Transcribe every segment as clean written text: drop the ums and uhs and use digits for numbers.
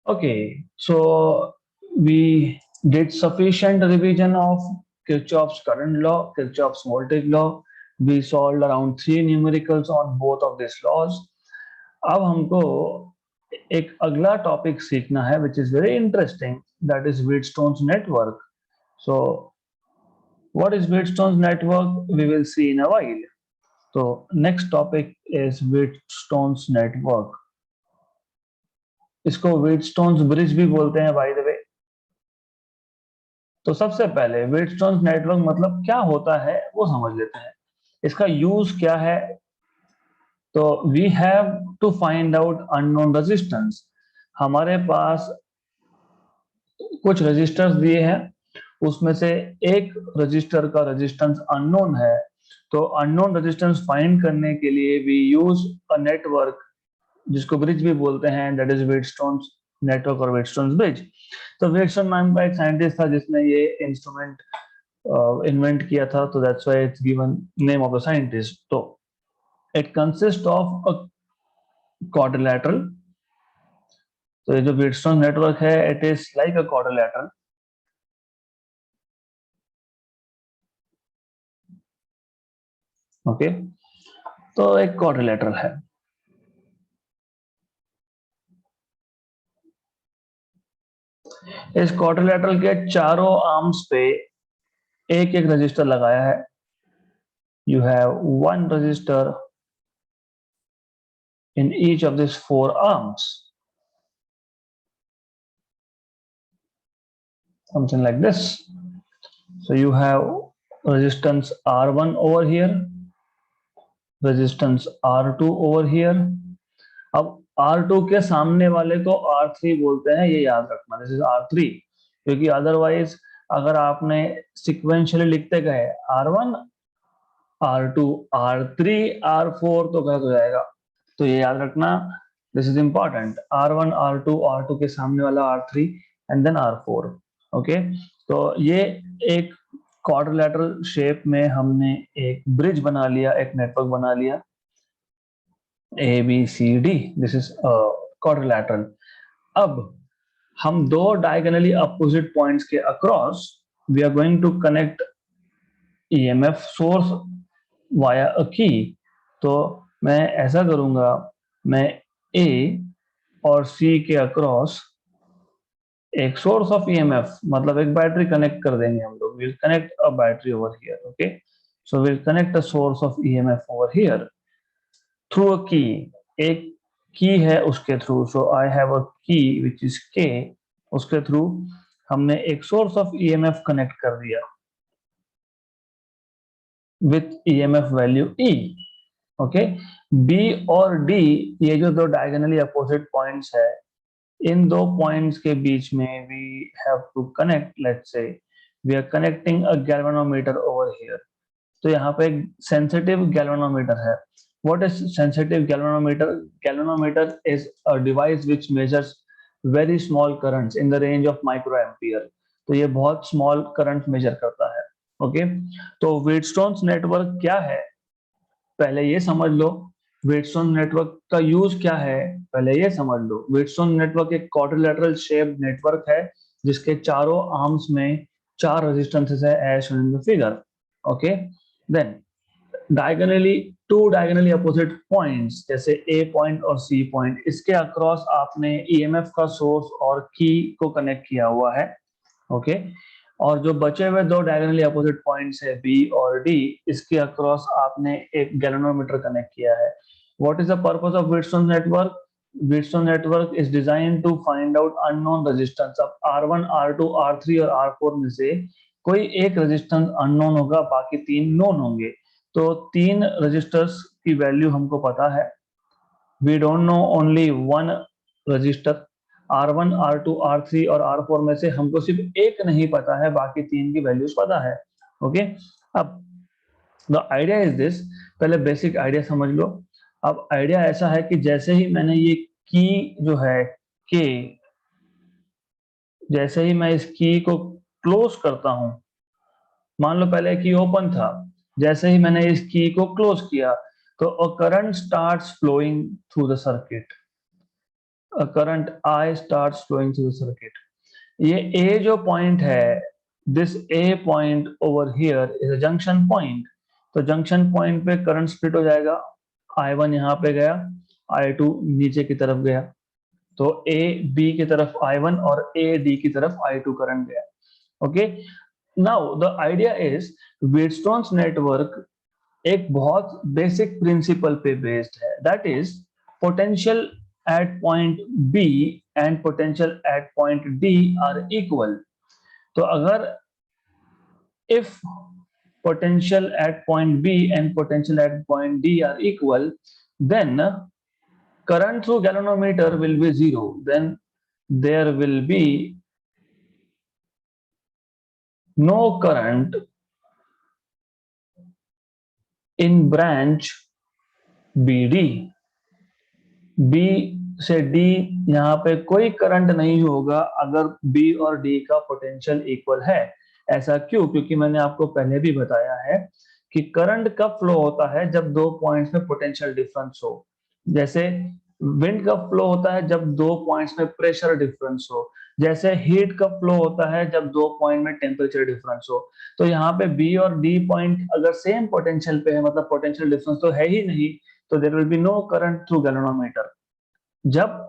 Okay, so we did sufficient revision of Kirchhoff's current law, Kirchhoff's voltage law. We solved around 3 numericals on both of these laws. अब हमको एक अगला topic सीखना है which is very interesting, that is Wheatstone's network. So what is Wheatstone's network? We will see in a while. So next topic is Wheatstone's network. इसको Wheatstone's bridge भी बोलते हैं by the way. तो सबसे पहले Wheatstone network मतलब क्या होता है वो समझ लेते हैं, इसका यूज क्या है। तो we have to find out unknown resistance. हमारे पास कुछ रजिस्टर्स दिए हैं, उसमें से एक रजिस्टर का रेजिस्टेंस अननोन है। तो अननोन रेजिस्टेंस फाइंड करने के लिए वी यूज अ नेटवर्क जिसको ब्रिज भी बोलते हैं, दैट इज व्हीटस्टोन नेटवर्क और व्हीटस्टोन ब्रिज। तो व्हीटस्टोन नाम का एक साइंटिस्ट था जिसने ये इंस्ट्रूमेंट इन्वेंट किया था, तो that's why it's given name of the scientist. तो it consist of a quadrilateral. तो ये जो व्हीटस्टोन नेटवर्क है it is like a quadrilateral. Okay, तो एक क्वाड्रिलेटरल है। इस क्वाड्रिलेटरल के चारों आर्म्स पे एक एक रजिस्टर लगाया है। You have one register in each of these four arms, something like this. So you have resistance R1 over here, resistance R2 over here. अब R2 के सामने वाले को R3 बोलते हैं, ये याद रखना, दिस इज R3, क्योंकि अदरवाइज अगर आपने सिक्वेंशियली लिखते गए R1 R2 R3 R4 तो गलत हो जाएगा। तो ये याद रखना, this is important, R1 R2 R2 के सामने वाला R3 and then R4। Okay, तो ये एक क्वाड्रिलेटरल शेप में हमने एक ब्रिज बना लिया, एक नेटवर्क बना लिया A B C D, this is quadrilateral. अब हम दो डायगोनली अपोजिट पॉइंट्स के across we are going to connect EMF source via a key. तो मैं ऐसा करूंगा, मैं ए और सी के अक्रॉस एक सोर्स ऑफ ईएमएफ मतलब एक बैटरी कनेक्ट कर देंगे हम लोग। Will connect a battery over here. Okay, so will connect a source of EMF over here through a की। एक की है उसके through, so I have a की विच इज के, उसके थ्रू हमने एक सोर्स ऑफ ईएमएफ कनेक्ट कर दिया with EMF value E. Okay, B और डी ये जो दो डायगोनली अपोजिट पॉइंट्स है, इन दो पॉइंट्स के बीच में we have to connect, let's say we are connecting a galvanometer over here. तो यहाँ पे एक सेंसिटिव गैल्वेनोमीटर है। What is sensitive galvanometer? Galvanometer is a device which measures very small currents in the range of micro ampere. तो ये बहुत small current measure करता है। ओके, तो व्हीटस्टोन्स नेटवर्क क्या है पहले ये समझ लो। व्हीटस्टोन नेटवर्क का यूज क्या है पहले ये समझ लो। व्हीटस्टोन नेटवर्क एक क्वाड्रिलेटरल शेप नेटवर्क है जिसके चारों आर्म्स में चार रेजिस्टेंसेस है as shown in the figure. Okay, then diagonally to diagonally opposite points जैसे ए पॉइंट और सी पॉइंट, इसके अक्रॉस आपने ईएमएफ का सोर्स और की को कनेक्ट किया हुआ है। ओके, और जो बचे हुए दो डायगोनली अपोजिट पॉइंट्स है बी और डी, इसके अक्रॉस आपने एक गैल्वेनोमीटर कनेक्ट किया है। What is the purpose of Wheatstone network? Wheatstone network is design to find out unknown resistance. अब R1 R2 R3 और R4 में से कोई एक रेजिस्टेंस अननोन होगा, बाकी तीन नोन होंगे। तो तीन रजिस्टर्स की वैल्यू हमको पता है। We don't know only one register. R1 R2 R3 और R4 में से हमको सिर्फ एक नहीं पता है, बाकी तीन की वैल्यूज पता है। ओके, अब द आइडिया इज दिस, पहले बेसिक आइडिया समझ लो। अब आइडिया ऐसा है कि जैसे ही मैंने ये की जो है के, जैसे ही मैं इस की को क्लोज करता हूं, मान लो पहले की ओपन था, जैसे ही मैंने इस की को क्लोज किया तो a current starts flowing through the circuit. Current I starts flowing through the circuit. ये A जो पॉइंट है, this A point over here is a junction point. तो जंक्शन पॉइंट पे करंट स्प्लिट हो जाएगा. I1 यहाँ पे गया, I2 नीचे की तरफ गया. तो A B की तरफ I1 और A D की तरफ I2 करंट गया. Okay, now the idea is Wheatstone's network एक बहुत बेसिक प्रिंसिपल पे बेस्ड है, that is potential at point B and potential at point D are equal. तो अगर if potential at point B and potential at point D are equal, then current through galvanometer will be zero. Then there will be no current in branch BD. B से D यहाँ पे कोई current नहीं होगा अगर B और D का potential equal है. ऐसा क्यों? क्योंकि मैंने आपको पहले भी बताया है कि करंट कब फ्लो होता है जब दो पॉइंट्स में पोटेंशियल डिफरेंस हो. जैसे विंड कब फ्लो होता है जब दो पॉइंट्स में प्रेशर डिफरेंस हो. जैसे हीट कब फ्लो होता है जब दो पॉइंट में टेम्परेचर डिफरेंस हो. तो यहाँ पे बी और डी पॉइंट अगर सेम पोटेंशियल पे है, मतलब पोटेंशियल डिफरेंस तो है ही नहीं, तो there will be no current through galvanometer. जब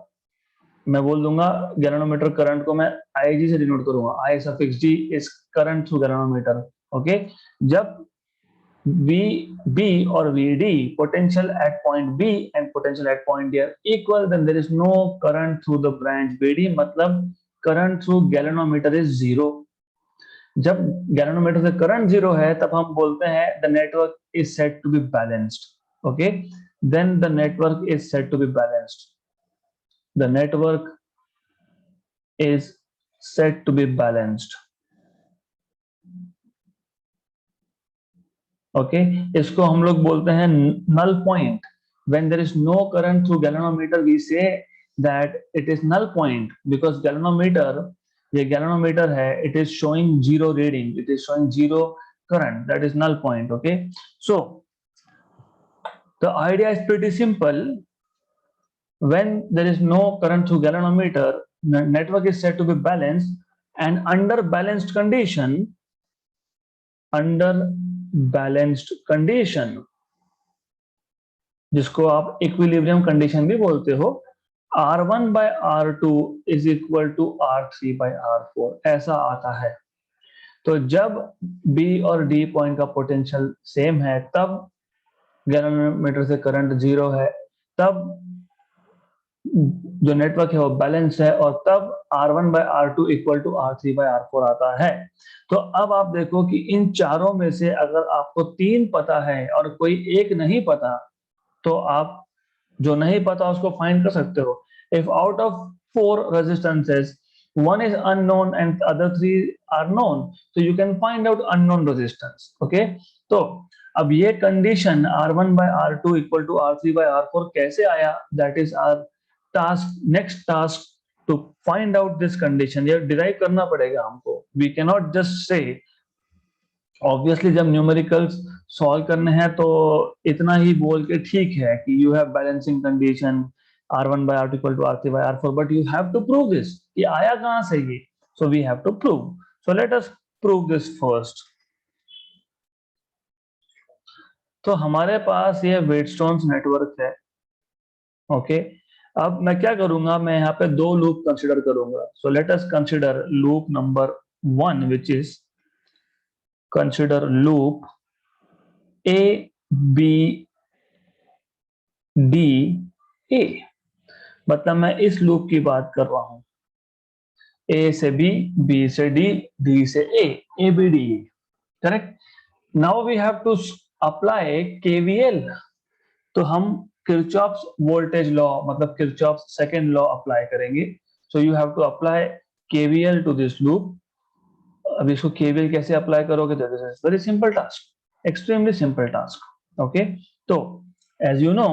मैं बोल दूंगा गैल्वेनोमीटर करंट को मैं IG से डिनोट करूंगा, I suffix D is current through galvanometer. Okay, जब VB और VD potential at point B and potential at point D are equal, then there is no current through the branch BD. मतलब current through galvanometer is zero. जब galvanometer से current zero है तब हम बोलते हैं the network is said to be balanced. Okay, then the network is said to be balanced. The network is said to be balanced. Okay, इसको हम लोग बोलते हैं null point. When there is no current through galvanometer, we say that it is null point because galvanometer, ये galvanometer है, it is showing zero reading, it is showing zero current, that is null point. Okay, so the idea is pretty simple. When there is no current through galvanometer, the network is said to be balanced, and under balanced condition, जिसको आप equilibrium condition भी बोलते हो, R1 by R2 is equal to R3 by R4 ऐसा आता है. तो जब B और D पॉइंट का पोटेंशियल सेम है तब गैल्वेनोमीटर से करंट जीरो है, तब जो नेटवर्क है वो बैलेंस है, और तब R1 by R2 equal to R3 by R4 आता है. तो अब आप देखो कि इन चारों में से अगर आपको तीन पता है और कोई एक नहीं पता, तो आप जो नहीं पता उसको फाइंड कर सकते हो. If out of 4 resistances one is unknown and other 3 are known, so you can find out unknown resistance. Okay, तो अब ये condition R1 by R2 equal to R3 by R4 कैसे आया, that is our task, next task to find out this condition. ये derive करना पड़ेगा हमको. We cannot just say, obviously जब न्यूमेरिकल्स सॉल्व करने हैं तो इतना ही बोल के ठीक है कि you have balancing condition R1 by R2 equal to R3 by R4, but you have to prove this. ये आया कहां से ये? So we have to prove. So let us prove this first. तो हमारे पास ये व्हीटस्टोन्स नेटवर्क है. Okay, अब मैं क्या करूंगा, मैं यहाँ पे दो लूप कंसिडर करूंगा. सो let us consider loop number 1, which is consider loop A B D A. मतलब मैं इस लूप की बात कर रहा हूं, A से B, B से D, D से A, A B D A. Correct. Now we have to apply KVL. तो हम किरचॉफ्स वोल्टेज लॉ, मतलब किरचॉफ्स सेकंड लॉ अप्लाई करेंगे. So you have to apply KVL to this loop. अब इसको KVL कैसे apply करोगे, तो this is very simple task, extremely simple task. Okay, तो एज यू नो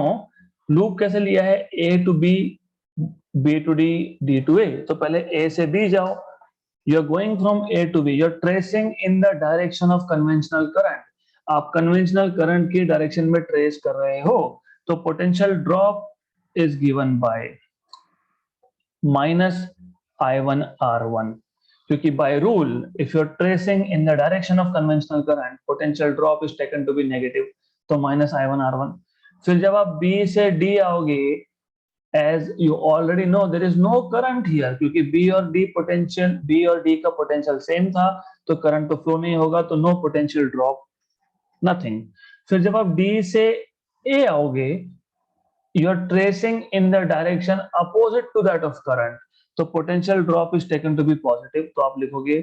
लूप कैसे लिया है, A to B, B to D, D to A. तो पहले A से B जाओ. You are going from A to B, you are tracing in the direction of conventional current. आप conventional current की direction में ट्रेस कर रहे हो. तो potential drop is given by minus I1 R1, क्योंकि by rule if you're tracing in the direction of conventional current potential drop is taken to be negative, तो minus I1 R1। फिर जब आप B से D आओगे, as you already know there is no current here, क्योंकि B और D का potential same था, तो करंट तो फ्लो नहीं होगा, तो नो पोटेंशियल ड्रॉप, नथिंग। फिर जब आप D से A आओगे, you are tracing in the direction opposite to that of current, तो potential drop is taken to be positive, तो आप लिखोगे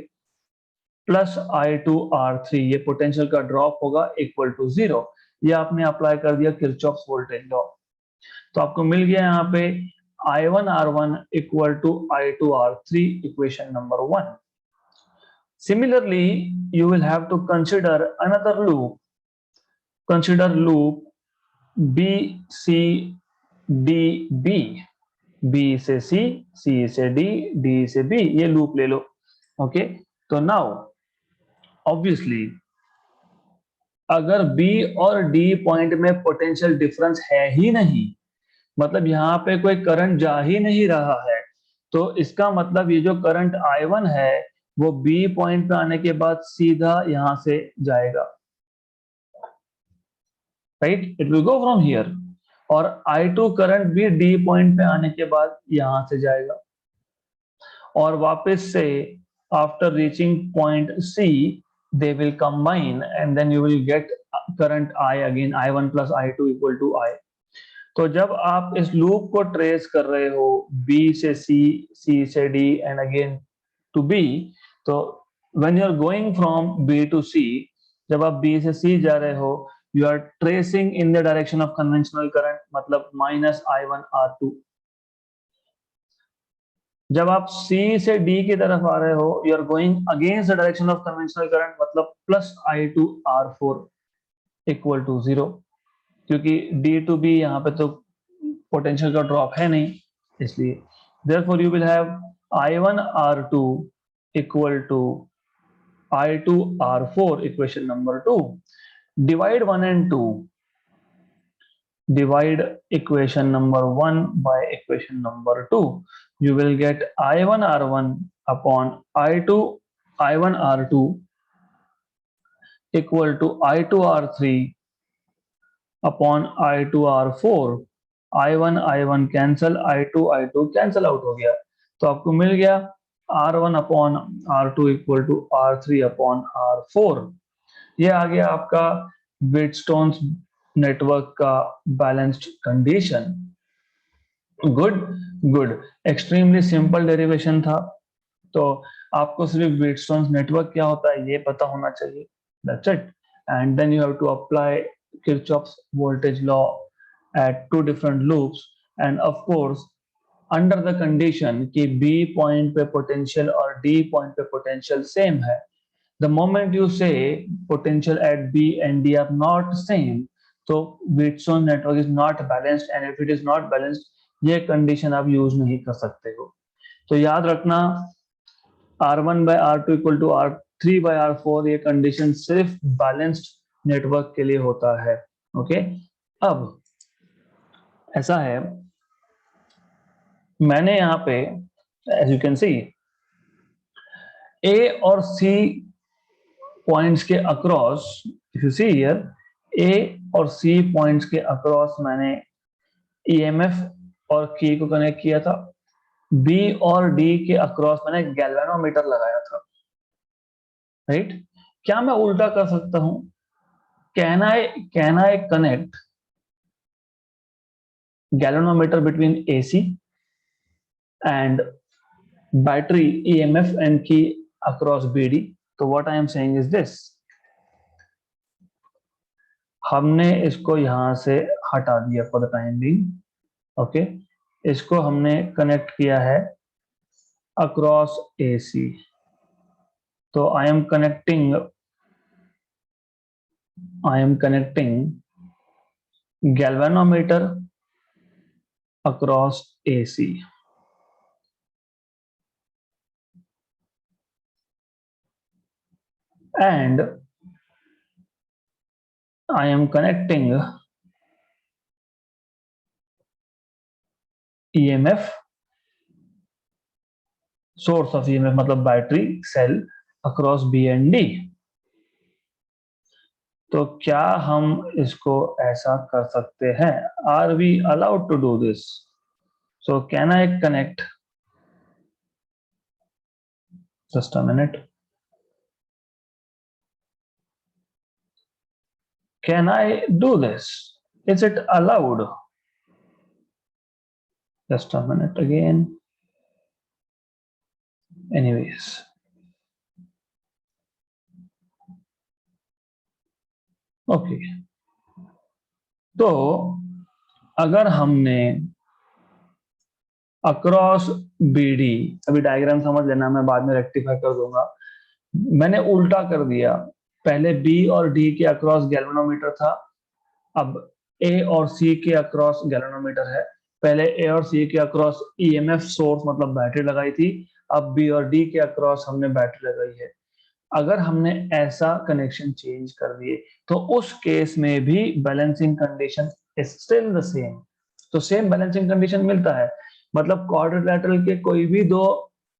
प्लस I2R3, ये पोटेंशियल का ड्रॉप होगा इक्वल टू 0। ये आपने अप्लाई कर दिया किरचॉफ्स वोल्टेज लॉ, तो आपको मिल गया यहाँ पे I1R1 equal to I2R3, equation number 1। Similarly, you will have to consider another loop. Consider loop BCDB, B से C, C से D, D से B, ये लूप ले लो। ओके, तो नाउ ऑब्वियसली अगर B और D पॉइंट में पोटेंशियल डिफरेंस है ही नहीं, मतलब यहाँ पे कोई करंट जा ही नहीं रहा है, तो इसका मतलब ये जो करंट I1 है वो B पॉइंट पे आने के बाद सीधा यहां से जाएगा, right, it will go from here. और I2 करंट भी D पॉइंट पे आने के बाद यहां से जाएगा, और वापस से after reaching point C they will combine and then you will get current I again, I1 plus I2 equal to I। तो जब आप इस लूप को ट्रेस कर रहे हो B से C, C से D and again to B, तो when you are going from B to C, जब आप B से C जा रहे हो, you are tracing in the direction of conventional current, मतलब minus I1 R2। जब आप C से D की तरफ आ रहे हो, you are going against the direction of conventional current, मतलब plus I2 R4 equal to 0, क्योंकि D to B यहाँ पे तो पोटेंशियल का ड्रॉप है नहीं, इसलिए therefore you will have I1 R2 equal to I2 R4, equation number 2। Divide 1 and 2, divide equation number 1 by equation number 2, you will get I1 R1 upon I1 R2 equal to I2 R3 upon I2 R4। I1 cancel, I2 cancel out हो गया, तो आपको मिल गया R1 upon R2 equal to R3 upon R4। ये आ गया आपका व्हीटस्टोन्स network का balanced condition. Good good, extremely simple derivation था, तो आपको सिर्फ व्हीटस्टोन्स नेटवर्क क्या होता है ये पता होना चाहिए, that's it. And then you have to apply Kirchhoff's voltage law at two different loops, and of course under the condition कि B point पे potential और D point पे potential same है, the moment you say potential at B and D are not same, तो Wheatstone network is not balanced, and if it is not balanced ये condition आप use नहीं कर सकते हो। तो याद रखना R1 by R2 equal to R3 by R4, ये condition सिर्फ balanced network के लिए होता है। ओके, अब ऐसा है, मैंने यहाँ पे as you can see A और सी पॉइंट्स के across, if you see here A और सी पॉइंट्स के अक्रॉस मैंने ईएमएफ और की को कनेक्ट किया था, बी और डी के अक्रॉस मैंने गैल्वेनोमीटर लगाया था, राइट। क्या मैं उल्टा कर सकता हूं, can I connect galvanometer between AC and battery EMF and key across BD? तो what I am saying is this, हमने इसको यहां से हटा दिया for the time being, okay, इसको हमने कनेक्ट किया है across AC, तो I am connecting galvanometer across AC, and I am connecting EMF source of EMF मतलब battery cell across B and D. तो क्या हम इसको ऐसा कर सकते हैं? Are we allowed to do this? So can I connect, just a minute, can I do this? Is it allowed? Just a minute again. Anyways, okay. तो अगर हमने अक्रॉस बीडी, अभी डायग्राम समझ लेना, मैं बाद में रेक्टिफाई कर दूंगा, मैंने उल्टा कर दिया। पहले बी और डी के अक्रॉस गैल्वेनोमीटर था, अब ए और सी के अक्रॉस गैल्वेनोमीटर है। पहले ए और सी के अक्रॉस ईएमएफ सोर्स मतलब बैटरी लगाई थी, अब बी और डी के अक्रॉस हमने बैटरी लगाई है। अगर हमने ऐसा कनेक्शन चेंज कर दिए तो उस केस में भी balancing condition is still the same. तो सेम बैलेंसिंग कंडीशन मिलता है, मतलब क्वाड्रिलेटरल के कोई भी दो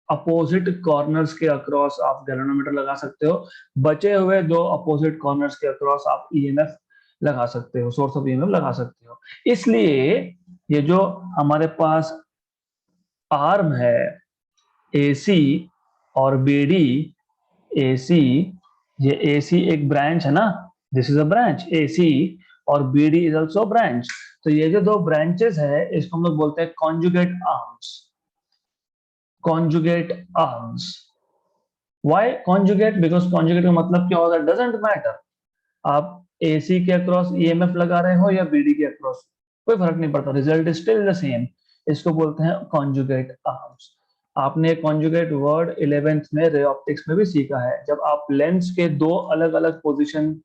अपोजिट कॉर्नर्स के अक्रॉस आप गैल्वेनोमीटर लगा सकते हो, बचे हुए दो अपोजिट कॉर्नर्स के अक्रॉस आप ईएमएफ लगा सकते हो, सोर्स ऑफ ईएमएफ लगा सकते हो। इसलिए ये जो हमारे पास आर्म है एसी और बीडी, एसी, ये एसी एक ब्रांच है ना, this is a branch AC, और बीडी इज आल्सो ब्रांच। तो ये जो दो ब्रांचेस है इसको हम लोग बोलते हैं conjugate arms. Conjugate arms, why conjugate? Because conjugate का मतलब क्या होता है, डजंट मैटर आप एसी के अक्रॉस ईएमएफ लगा रहे हो या बीडी के अक्रॉस, कोई फर्क नहीं पड़ता, result is still the same. इसको बोलते हैं कॉन्जुगेट आर्म्स। आपने कॉन्जुगेट वर्ड 11th में रे ऑप्टिक्स में भी सीखा है। जब आप लेंस के दो अलग अलग पोजीशन,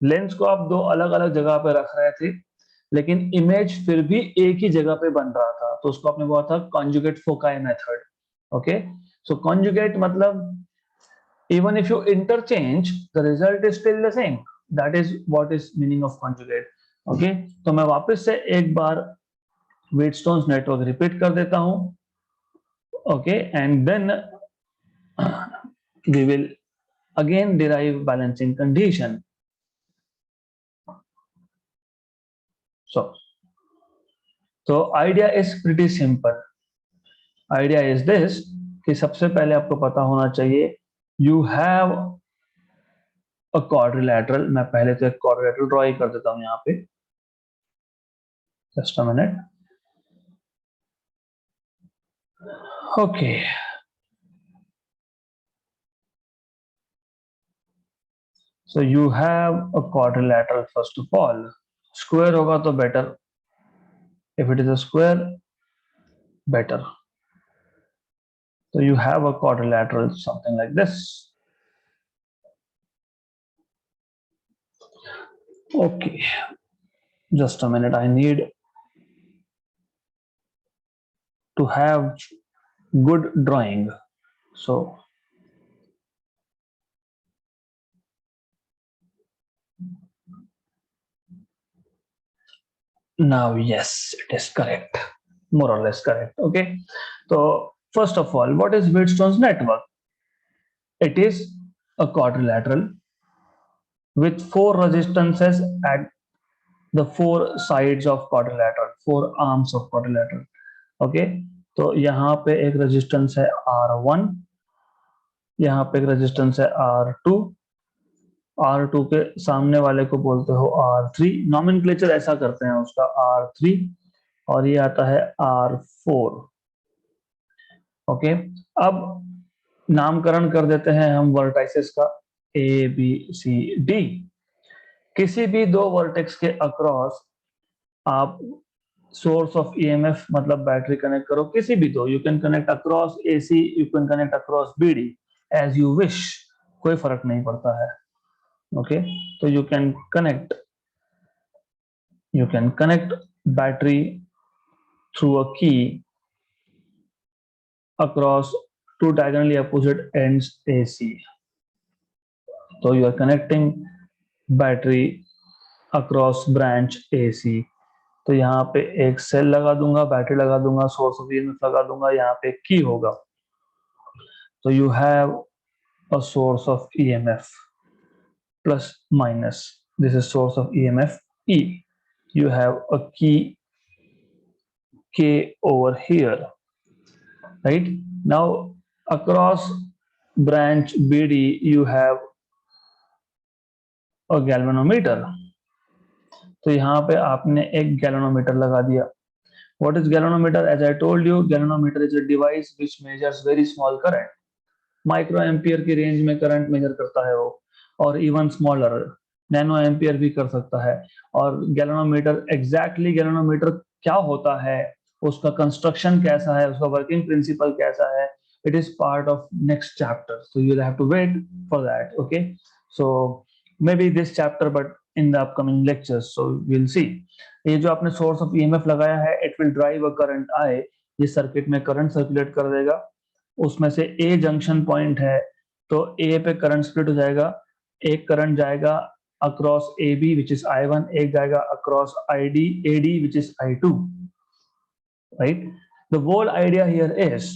लेंस को आप दो अलग अलग जगह पे रख रहे थे लेकिन इमेज फिर भी एक ही जगह पे बन रहा था, तो उसको आपने बोला था कॉन्जुगेट फोकाई मेथड। ओके, सो कॉन्जुगेट मतलब even if you interchange the result is still the same, that is what is meaning of conjugate. okay, तो मैं वापस से एक बार व्हीटस्टोन्स नेटवर्क रिपीट कर देता हूं। okay, and then we will again derive balancing condition. so idea is pretty simple. idea is this कि सबसे पहले आपको पता होना चाहिए you have a quadrilateral। मैं पहले तो एक quadrilateral ड्रॉ ही कर देता हूं यहाँ पे, just a minute. okay, so you have a quadrilateral first of all, square होगा तो better, if it is a square better। so you have a quadrilateral something like this। okay, just a minute, I need to have good drawing, so now yes, it is correct, more or less correct। okay, so first of all, what is Wheatstone's network? It is a quadrilateral with four resistances at the four sides of quadrilateral, four arms of quadrilateral। okay, तो यहाँ पे एक resistance है R1, यहाँ पे एक resistance है R2, R2 के सामने वाले को बोलते हो R3, नॉमेनक्लेचर ऐसा करते हैं उसका R3, और ये आता है R4। ओके, अब नामकरण कर देते हैं हम वर्टाइसेस का, A B C D। किसी भी दो वर्टेक्स के अक्रॉस आप सोर्स ऑफ ईएमएफ मतलब बैटरी कनेक्ट करो, किसी भी दो, you can connect across AC, you can connect across BD, as you wish, कोई फर्क नहीं पड़ता है। ओके, तो you can connect battery through a key across two diagonally opposite ends AC। so you are connecting battery across branch AC। तो यहाँ पे एक सेल लगा दूंगा, बैटरी लगा दूंगा, सोर्स ऑफ ईएमएफ लगा दूंगा, यहाँ पे की होगा। So you have a source of EMF plus minus. This is source of EMF E. You have a key K over here, right? Now across branch BD you have a galvanometer. तो यहाँ पे आपने एक galvanometer लगा दिया. What is galvanometer? As I told you, galvanometer is a device which measures very small current. Micro ampere की range में current measure करता है वो, और इवन स्मॉलर नैनो एम्पियर भी कर सकता है. और गैल्वेनोमीटर एग्जैक्टली गैल्वेनोमीटर क्या होता है, उसका कंस्ट्रक्शन कैसा है, उसका वर्किंग प्रिंसिपल कैसा है, it is part of next chapter. So you have to wait for that. Okay, so may be this chapter but in the upcoming lectures, so will see. ये जो आपने सोर्स ऑफ ईएमएफ लगाया है, it will drive a current I. ये circuit में current circulate कर देगा. उसमें से ए जंक्शन पॉइंट है, तो ए पे करंट स्प्लिट हो जाएगा. एक करंट जाएगा across A B which is I1, एक जाएगा across ID AD which is I2, right. The whole idea here is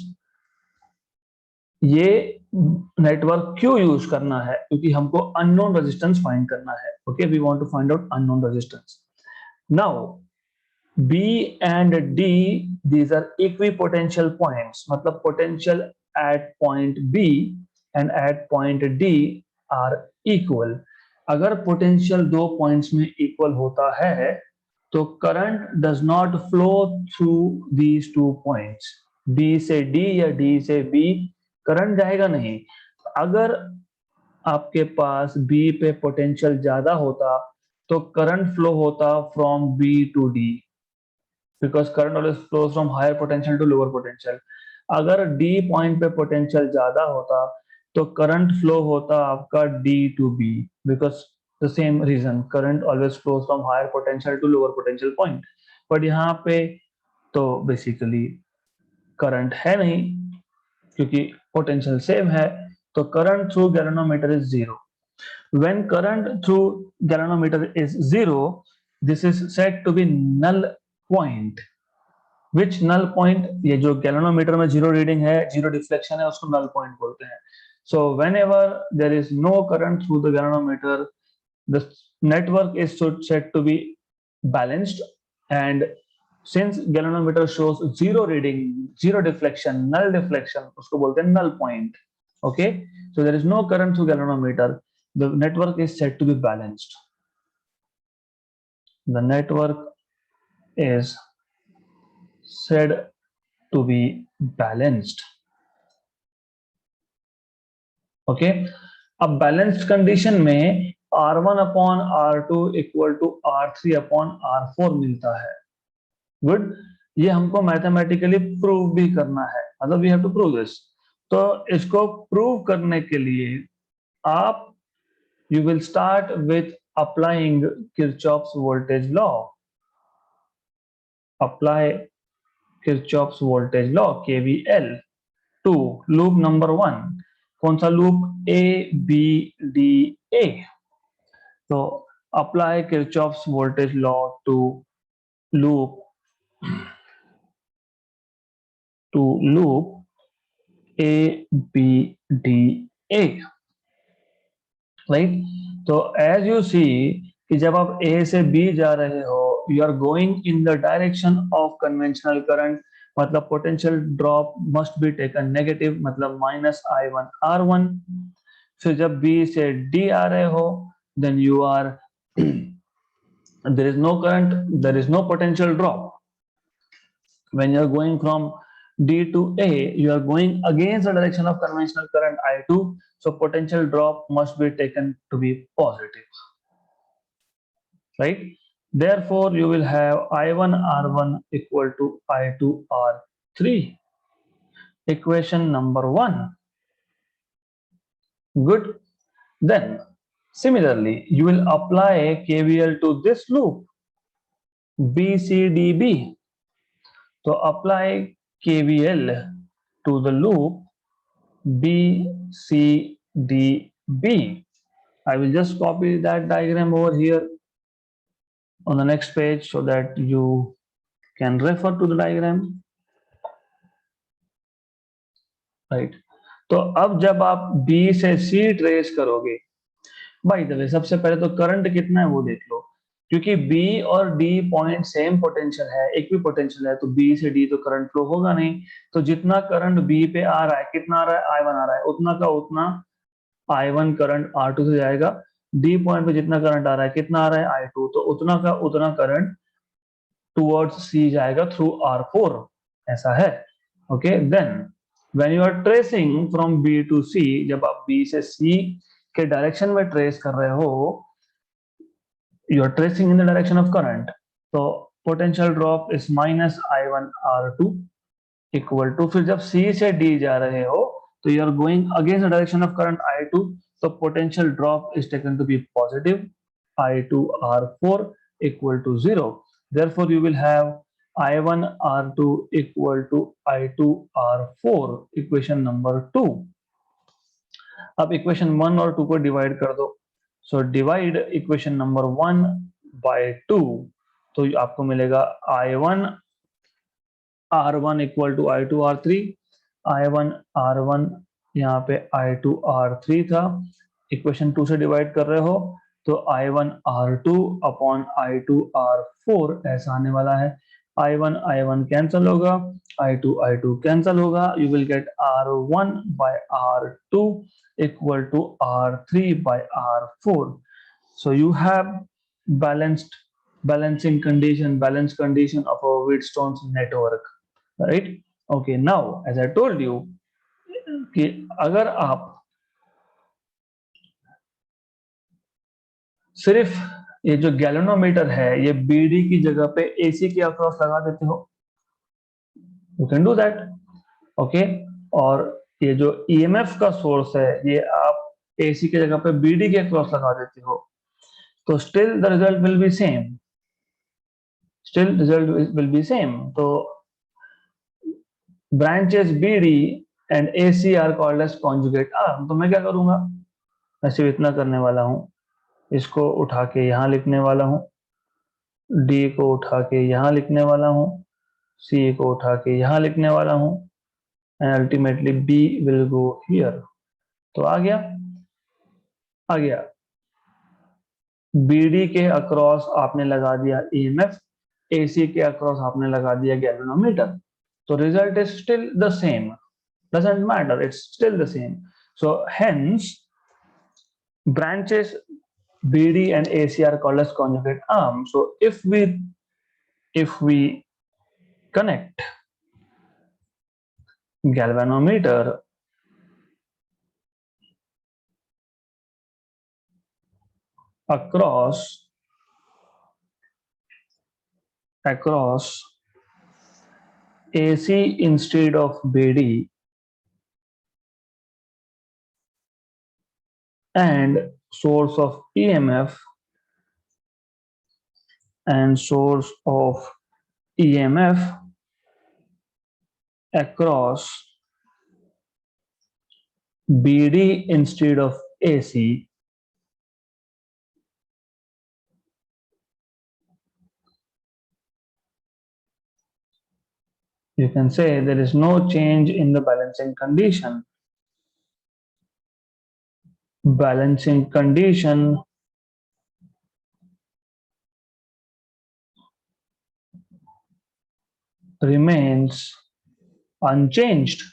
ये नेटवर्क क्यों यूज करना है, क्योंकि हमको अननोन रेजिस्टेंस फाइंड करना है. Okay, we want to find out unknown resistance. Now B and D, these are equipotential points. मतलब potential at point B and at point D are equal. अगर potential दो points में equal होता है, तो current does not flow through these two points. B से D या D से B current जाएगा नहीं. अगर आपके पास B पे potential ज्यादा होता, तो current flow होता from B to D. Because current always flows from higher potential to lower potential. अगर D पॉइंट पे पोटेंशियल ज्यादा होता, तो करंट फ्लो होता आपका D to B. Because the same reason, current always flows from higher potential to lower potential point. But यहाँ पे तो बेसिकली करंट है नहीं, क्योंकि पोटेंशियल सेम है. तो current through galvanometer is zero. When current through galvanometer is zero, this is said to be null point. Which null point? ये जो galvanometer में जीरो रीडिंग है, जीरो डिफ्लेक्शन है, उसको null point बोलते हैं. So whenever there is no current through the galvanometer, the network is said to be balanced. And since galvanometer shows zero reading, zero deflection, null deflection, उसको बोलते हैं null point. Okay, so there is no current through galvanometer. The network is said to be balanced. The network is said to be balanced. Okay, अब balanced condition में R1 upon R2 equal to R3 upon R4 मिलता है. Good. ये हमको mathematically prove भी करना है, मतलब we have to prove this. तो इसको प्रूव करने के लिए आप you will start with applying Kirchhoff's voltage law. Apply Kirchhoff's voltage law KVL to loop number 1. कौन सा loop? A B D A. So apply Kirchhoff's voltage law to loop A B D A. Right. तो as you see कि जब आप A से B जा रहे हो, you are going in the direction of conventional current. मतलब potential drop must be taken negative, मतलब -I1 R1. फिर जब बी से डी आ रहे हो, then you are there is no current, there is no potential drop. When you are going from D to A, you are going against the direction of conventional current I2, so potential drop must be taken to be positive, right? Therefore, you will have I1 R1 equal to I2 R3. Equation number 1. Good. Then, similarly, you will apply KVL to this loop BCDB. So apply KVL to the loop BCDB. I will just copy that diagram over here on the next page so that you can refer to the diagram. Right. तो अब जब आप B से सी trace करोगे, by the way सबसे पहले तो current कितना है वो देख लो, क्योंकि बी और डी पॉइंट सेम पोटेंशियल है, एक भी पोटेंशियल है, तो बी से डी तो करंट फ्लो होगा नहीं। तो जितना करंट बी पे आ रहा है, कितना आ रहा है, आई वन आ रहा है, उतना का उतना I one current R two से जाएगा। डी पॉइंट पे जितना करंट आ रहा है, कितना आ रहा है, आई टू, तो उतना का उतना करंट टुवर्ड्स सी जाएगा थ्रू आर फोर, ऐसा है। Okay, then when you are tracing from B to C, जब आप बी से सी के डायरेक्शन में ट्रेस कर रहे हो, you are tracing in the direction of current, so potential drop is minus I1 R2 equal to, फिर जब C से D जा रहे हो तो you are going against the direction of current I2, so potential drop is taken to be positive I2 R4 equal to 0. Therefore you will have I1 R2 equal to I2 R4, equation number 2. अब equation 1 और 2 को divide कर दो, so divide equation number 1 by 2, तो आपको मिलेगा I1 R1 equal to I2 R3, I1 R1 यहाँ पे I2 R3 था, इक्वेशन 2 से डिवाइड कर रहे हो तो I1 R2 upon I2 R4 ऐसा आने वाला है। I1 कैंसिल होगा, I2 कैंसिल होगा, you will get R1 by R2 equal to R3 by R4. So you have balanced condition of a Wheatstone's network, right? Okay, now as I told you कि अगर आप सिर्फ ये जो galvanometer है ये बीडी की जगह पे एसी के अक्रॉस लगा देते हो, you can do that. Okay, और ये जो ईएमएफ का सोर्स है ये आप एसी की जगह पे बीडी के अक्रॉस लगा देते हो, तो still the result will be same, still result will be same. तो branches BD and AC are called as conjugate arm. तो मैं क्या करूंगा, मैं सिर्फ इतना करने वाला हूं, इसको उठा के यहां लिखने वाला हूं, डी को उठा के यहां लिखने वाला हूं, सी को उठा के यहां लिखने वाला हूं, and ultimately B will go here. तो आ गया, आ गया, बीडी के अक्रॉस आपने लगा दिया ईएमएफ, एसी के अक्रॉस आपने लगा दिया गैल्वेनोमीटर, तो result is still the same, doesn't matter, it's still the same. So hence branches BD and AC are called as conjugate arms. So if we connect galvanometer across AC instead of BD and source of EMF and source of EMF across BD instead of AC, you can say there is no change in the balancing condition. Balancing condition remains unchanged.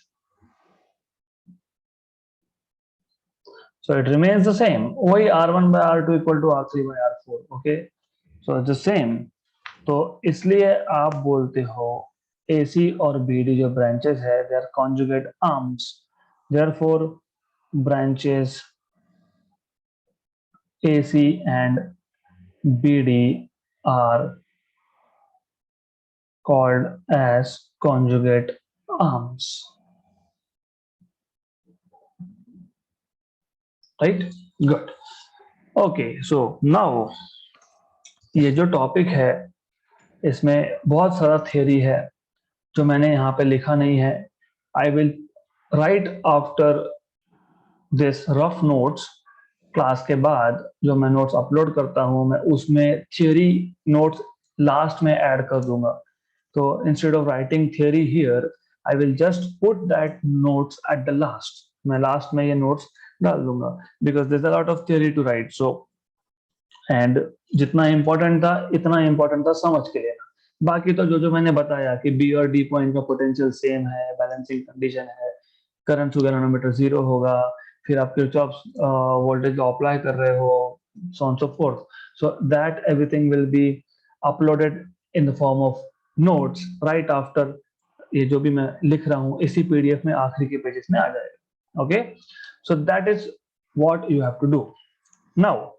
So it remains the same. वही R1 by R2 equal to R3 by R4. Okay, so it's the same. तो इसलिए आप बोलते हो AC और BD जो branches है they are conjugate arms. Therefore branches AC and BD are called as conjugate arms. Right? Good. Okay, so now ये जो टॉपिक है इसमें बहुत सारा थियरी है जो मैंने यहाँ पे लिखा नहीं है। I will write after this rough notes, class के बाद जो मैं नोट्स अपलोड करता हूँ मैं उसमें थियरी नोट्स लास्ट में ऐड कर दूंगा। तो instead of writing theory here I will just put that notes at the last, मैं लास्ट में ये नोट्स डाल दूंगा, because there is a lot of theory to write. So and जितना इंपॉर्टेंट था इतना इंपॉर्टेंट था समझ के लेना। बाकी तो जो जो मैंने बताया कि बी और डी पॉइंट का पोटेंशियल सेम है, बैलेंसिंग कंडीशन है, करंट टू गैल्वेनोमीटर 0 होगा, फिर आप किरचॉफ वोल्टेज लॉ अप्लाई कर रहे हो, so on so forth. So that everything will be uploaded in the form of notes right after ये जो भी मैं लिख रहा हूँ इसी पीडीएफ में आखिरी के पेजेस में आ जाएगा। Okay, so that is what you have to do. Now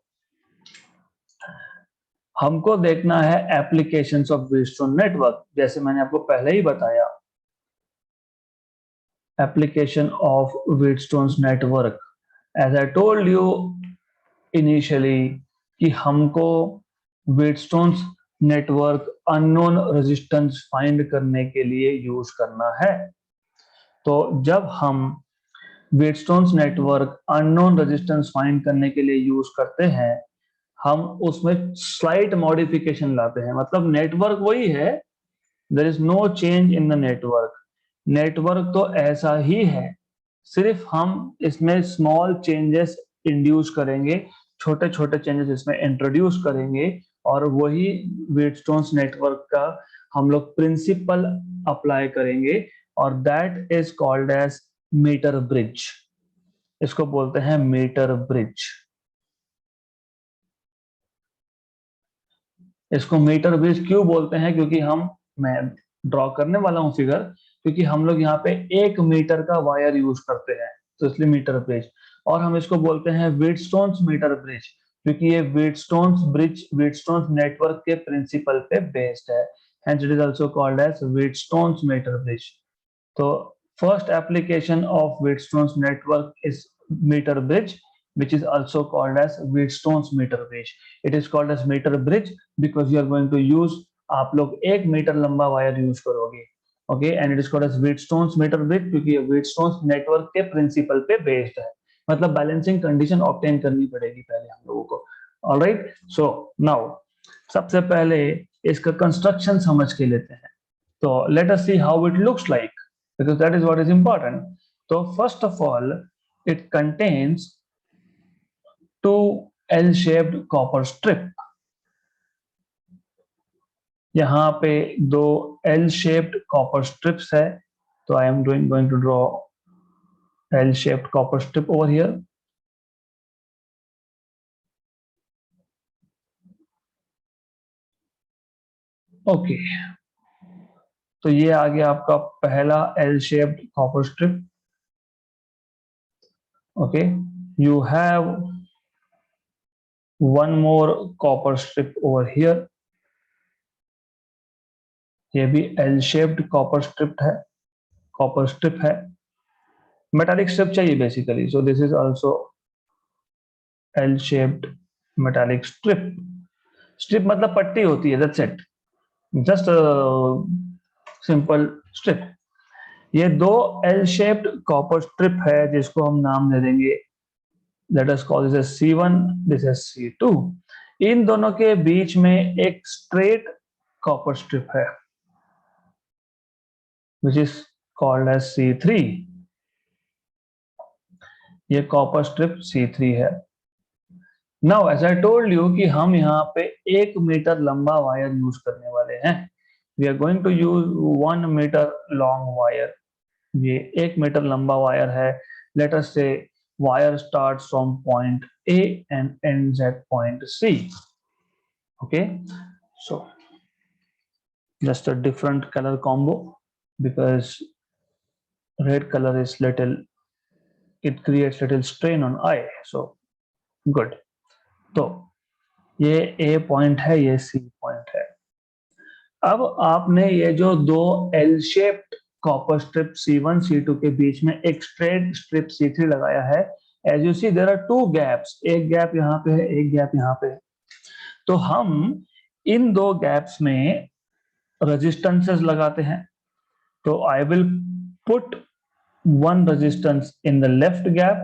हमको देखना है एप्लीकेशंस ऑफ व्हीटस्टोन नेटवर्क। जैसे मैंने आपको पहले ही बताया, application of Wheatstone network, as I told you initially कि हमको Wheatstone network unknown resistance find करने के लिए यूज करना है। तो जब हम Wheatstone network unknown resistance find करने के लिए यूज करते हैं, हम उसमें स्लाइट मॉडिफिकेशन लाते हैं। मतलब नेटवर्क वही है, there is no change in the network. Network तो ऐसा ही है, सिर्फ हम इसमें स्मॉल चेंजेस इंड्यूस करेंगे, छोटे छोटे चेंजेस इसमें इंट्रोड्यूस करेंगे, और वही व्हीटस्टोन नेटवर्क का हम लोग प्रिंसिपल अप्लाई करेंगे, और that is called as metre bridge. इसको बोलते हैं मीटर ब्रिज। इसको मीटर ब्रिज क्यों बोलते हैं? क्योंकि मैं ड्रॉ करने वाला हूं फिगर, क्योंकि हम लोग यहाँ पे 1 मीटर का वायर यूज करते हैं, तो इसलिए मीटर ब्रिज। और हम इसको बोलते हैं व्हीटस्टोन मीटर ब्रिज, क्योंकि ये व्हीटस्टोन नेटवर्क के प्रिंसिपल पे बेस्ड है, hence it is also called as Wheatstone's meter bridge. तो first application of Wheatstone's network is meter bridge, which is also called as Wheatstone's meter bridge. It is called as meter bridge because you are going to use, आप लोग 1 metre लंबा wire use करोगे, okay, and it is called as Wheatstone's metre bridge, क्योंकि ये Wheatstone's network के principle पे based है। मतलब बैलेंसिंग कंडीशन ऑब्टेन करनी पड़ेगी पहले हम लोगों को। ऑलराइट, सो नाउ सबसे पहले इसका कंस्ट्रक्शन समझ के लेते हैं। तो let us see how it looks like, because that is what is important. So first of all, it contains two L-shaped copper strip. यहाँ पे 2 L-shaped copper strips है, तो I am going to draw L-shaped copper strip over here. Okay, तो ये आ गया आपका पहला L-shaped copper strip. Okay, you have one more copper strip over here. ये भी L-shaped copper strip है, मेटालिक स्ट्रिप चाहिए basically, so this is also L-shaped metallic strip. Strip मतलब पट्टी होती है, that's it, just simple strip. ये 2 L-shaped copper strip है जिसको हम नाम दे देंगे, let us call this as C1, this as C2। इन दोनों के बीच में एक स्ट्रेट कॉपर स्ट्रिप है which is called as C3। ये कॉपर स्ट्रिप C3 है। Now as I told you कि हम यहाँ पे 1 मीटर लंबा वायर यूज करने वाले हैं। We are going to use 1 metre long wire. ये 1 मीटर लंबा वायर है। Let us say wire starts from point A and ends at point C. Okay, so just a different color combo because red color is little, it creates little strain on eye, so good। तो ये A point है, ये C point है। अब आपने ये जो 2 L-shaped copper strip C1 C2 के बीच में एक स्ट्रेट स्ट्रिप C3 लगाया है। As you see there are 2 gaps, एक गैप यहाँ पे है, एक गैप यहाँ पे है। तो हम इन 2 गैप्स में रेजिस्टेंसेस लगाते हैं। तो I will put 1 resistance in the left gap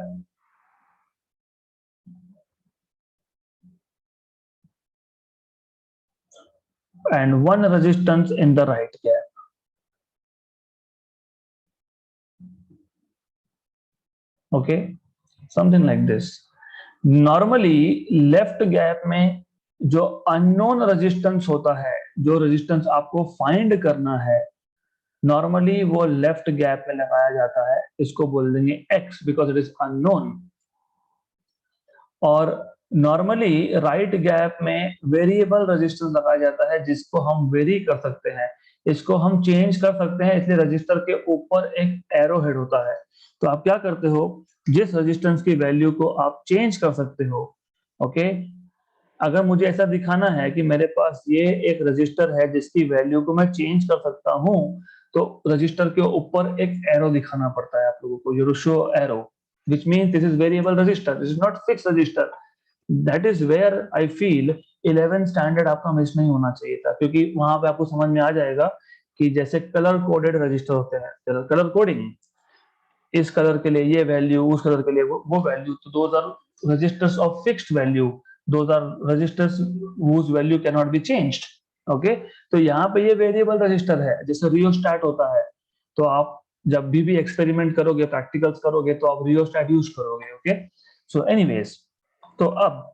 and 1 resistance in the right gap। Okay, something like this. Normally left gap में जो अननोन रेजिस्टेंस होता है, जो रेजिस्टेंस आपको फाइंड करना है, नॉर्मली वो लेफ्ट गैप में लगाया जाता है, इसको बोल देंगे x because it is unknown. और नॉर्मली राइट गैप में वेरिएबल रेजिस्टेंस लगाया जाता है जिसको हम वेरी कर सकते हैं, इसको हम चेंज कर सकते हैं, इसलिए रजिस्टर के ऊपर एक एरो हेड होता है। तो आप क्या करते हो, जिस रेजिस्टेंस की वैल्यू को आप चेंज कर सकते हो, ओके, अगर मुझे ऐसा दिखाना है कि मेरे पास ये एक रजिस्टर है जिसकी वैल्यू को मैं चेंज कर सकता हूं, तो रजिस्टर के ऊपर एक एरो दिखाना पड़ता है आप लोगों को, you show arrow, which means this is variable register, this is not fixed register. That is where I feel 11 standard आपका मिस नहीं होना चाहिए था, क्योंकि वहां पे आपको समझ में आ जाएगा कि जैसे कलर कोडेड रजिस्टर होते हैं, कलर कोडिंग, इस कलर के लिए ये वैल्यू, उस कलर के लिए वो वैल्यू, तो those are resistors of fixed value, those are resistors whose value can not be changed. Okay, तो यहाँ पे ये वेरिएबल रजिस्टर है, जैसे रियोस्टैट होता है, तो आप जब भी एक्सपेरिमेंट करोगे, प्रैक्टिकल्स करोगे, तो आप रियोस्टैट यूज करोगे। ओके, सो एनीवेज, तो अब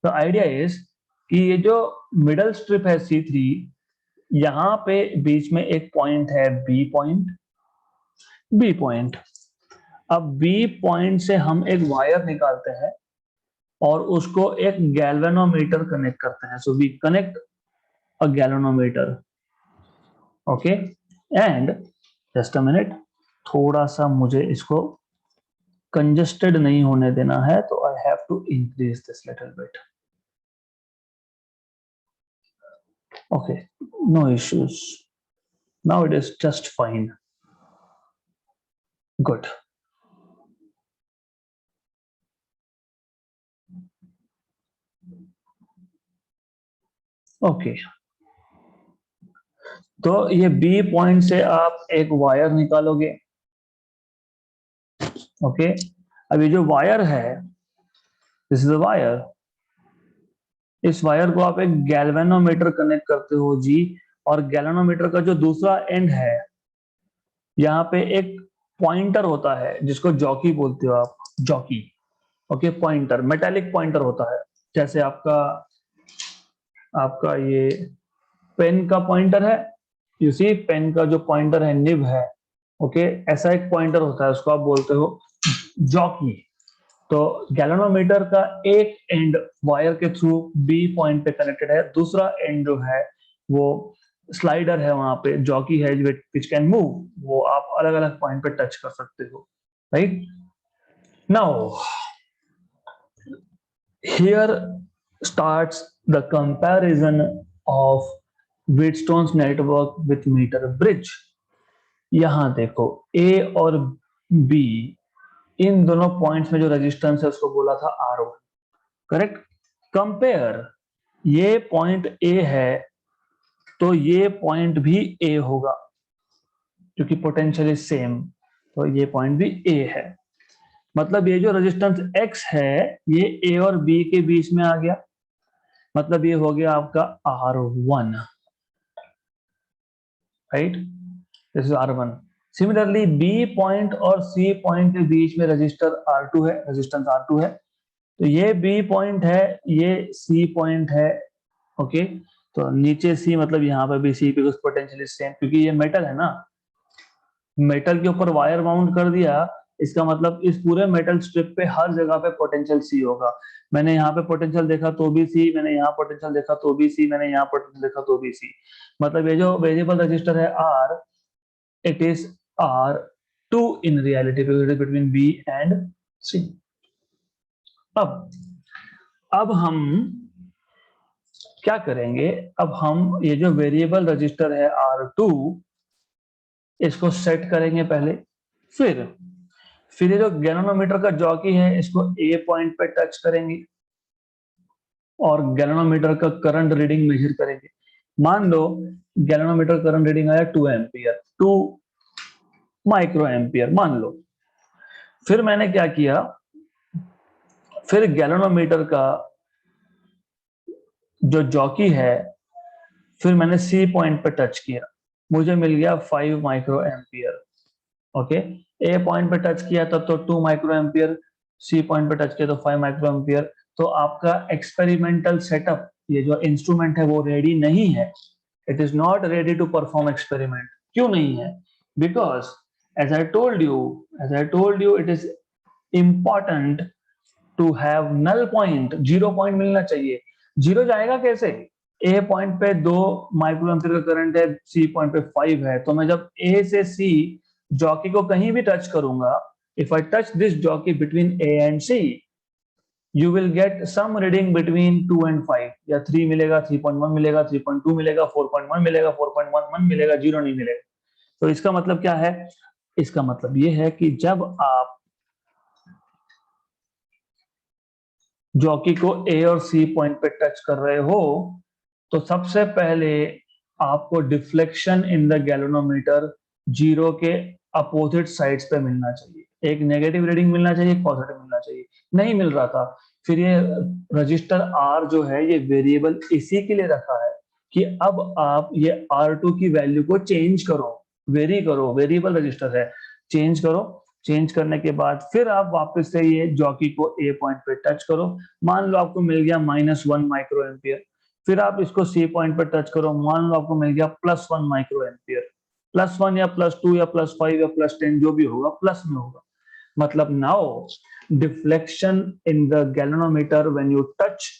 द आइडिया इज कि ये जो मिडल स्ट्रिप है C3, यहाँ पे बीच में एक पॉइंट है बी पॉइंट। अब बी पॉइंट से हम एक वायर निकालते हैं और उसको एक गैल्वेनोमीटर कनेक्ट करते हैं। So we connect a galvanometer, okay, and just a minute, थोड़ा सा मुझे इसको कंजेस्टेड नहीं होने देना है, तो I have to increase this little bit. Okay, no issues, now it is just fine, good. Okay, तो ये बी पॉइंट से आप एक वायर निकालोगे। ओके, अब ये जो वायर है, दिस इज अ वायर, इस वायर को आप एक गैल्वेनोमीटर कनेक्ट करते हो जी, और गैल्वेनोमीटर का जो दूसरा एंड है, यहाँ पे एक पॉइंटर होता है जिसको जॉकी बोलते हो आप, jockey. Okay, pointer, metallic pointer होता है, जैसे आपका आपका ये पेन का पॉइंटर है, यू सी पेन का जो पॉइंटर है, निब है, ओके, ऐसा एक पॉइंटर होता है, उसको आप बोलते हो जॉकी। तो गैल्वेनोमीटर का एक एंड वायर के थ्रू बी पॉइंट पे कनेक्टेड है, दूसरा एंड जो है वो स्लाइडर है, वहां पे जॉकी है विच कैन मूव, वो आप अलग अलग पॉइंट पे टच कर सकते हो, right. Now here starts the comparison of Wheatstone's network with metre bridge. यहां देखो, ए और बी, इन दोनों पॉइंट्स में जो रेजिस्टेंस है उसको बोला था R1, करेक्ट। कंपेयर, ये पॉइंट ए है तो ये पॉइंट भी ए होगा, क्योंकि पोटेंशियल इज सेम, तो ये पॉइंट भी ए है। मतलब ये जो रेजिस्टेंस X है, ये ए और बी के बीच में आ गया, मतलब ये हो गया आपका R1, right, this is R1। Similarly B point और सी पॉइंट के बीच में रजिस्टर R2 है, रेजिस्टेंस R2 है, तो ये बी पॉइंट है, ये सी पॉइंट है, ओके। तो नीचे सी मतलब यहाँ पर भी सी, बिकॉज पोटेंशियल इज सेम, क्योंकि ये मेटल है ना, मेटल के ऊपर वायर माउंट कर दिया, इसका मतलब इस पूरे मेटल स्ट्रिप पे हर जगह पे पोटेंशियल सी होगा। मैंने यहाँ पे पोटेंशियल देखा तो भी सी, मैंने यहाँ पोटेंशियल देखा तो भी सी, मैंने यहाँ पोटेंशियल देखा तो भी सी। मतलब ये जो वेरिएबल रजिस्टर है R, it is R2 in reality, between B and C. अब हम क्या करेंगे, अब हम ये जो वेरिएबल रजिस्टर है R2, इसको सेट करेंगे पहले, फिर ये जो गैल्वेनोमीटर का जॉकी है इसको ए पॉइंट पे टच करेंगे और गैल्वेनोमीटर का करंट रीडिंग मेजर करेंगे। मान लो गैल्वेनोमीटर करंट रीडिंग आया 2 एम्पियर, 2 माइक्रो एम्पियर मान लो। फिर मैंने क्या किया, फिर गैल्वेनोमीटर का जो जॉकी है, फिर मैंने सी पॉइंट पे टच किया, मुझे मिल गया 5 माइक्रो एम्पियर। ओके, ए पॉइंट पे टच किया तब तो 2 माइक्रो एम्पियर, सी पॉइंट पे टच किया तो 5 माइक्रो एम्पियर। तो आपका एक्सपेरिमेंटल सेटअप, ये जो इंस्ट्रूमेंट है वो रेडी नहीं है, it is not ready to perform experiment. क्यों नहीं है? Because as I told you, it is important to have null point, zero point मिलना चाहिए। जीरो जाएगा कैसे? ए पॉइंट पे 2 माइक्रो एम्पियर का करंट है, सी पॉइंट पे 5 है, तो मैं जब ए से सी जॉकी को कहीं भी टच करूंगा, if I touch this jockey between A and C, you will get some reading between 2 and 5, या 3 मिलेगा, 3.1 मिलेगा, 3.2 मिलेगा, 4.1 मिलेगा, 4.11 मिलेगा, जीरो नहीं मिलेगा। तो इसका मतलब क्या है? इसका मतलब ये है कि जब आप जॉकी को ए और सी पॉइंट पे टच कर रहे हो, तो सबसे पहले आपको deflection in the galvanometer zero के अपोजिट साइड्स पे मिलना चाहिए। एक नेगेटिव रीडिंग मिलना चाहिए, एक पॉजिटिव मिलना चाहिए। नहीं मिल रहा था। फिर ये रजिस्टर आर जो है ये वेरिएबल इसी के लिए रखा है कि अब आप ये R2 की वैल्यू को चेंज करो, वेरी करो, वेरिएबल रजिस्टर है, चेंज करो। चेंज करने के बाद फिर आप वापस से ये जॉकी को ए पॉइंट पे टच करो, मान लो आपको मिल गया -1 माइक्रो एम्पियर। फिर आप इसको सी पॉइंट पे टच करो, मान लो आपको मिल गया +1 माइक्रो एम्पियर। +1 या +2 या +5 या +10 जो भी होगा, प्लस में होगा। मतलब now deflection in the galvanometer when you touch